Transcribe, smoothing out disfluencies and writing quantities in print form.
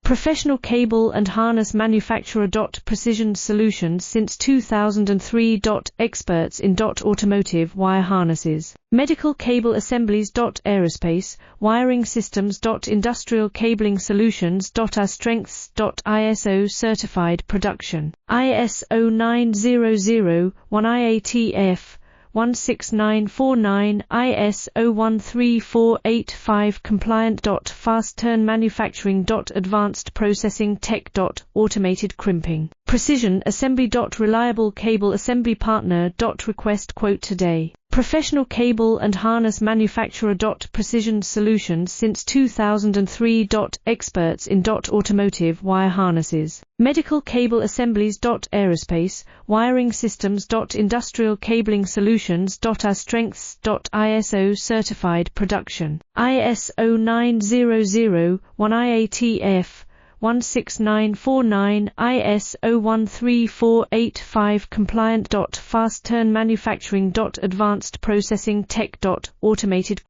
Professional cable and harness manufacturer. Precision solutions since 2003. Experts in automotive wire harnesses, medical cable assemblies. Aerospace wiring systems. Industrial cabling solutions. Our strengths. ISO certified production, ISO 9001 IATF 16949, ISO 13485 compliant. Fast turn manufacturing. Advanced processing tech. Automated crimping, precision assembly. Reliable cable assembly partner. Request quote today. Professional cable and harness manufacturer. Precision solutions since 2003. Experts in automotive wire harnesses, medical cable assemblies. Aerospace wiring systems. Industrial cabling solutions. Our strengths. ISO certified production, ISO 9001 IATF 16949, ISO 13485 compliant. Fast turn manufacturing. Advanced processing tech. Automated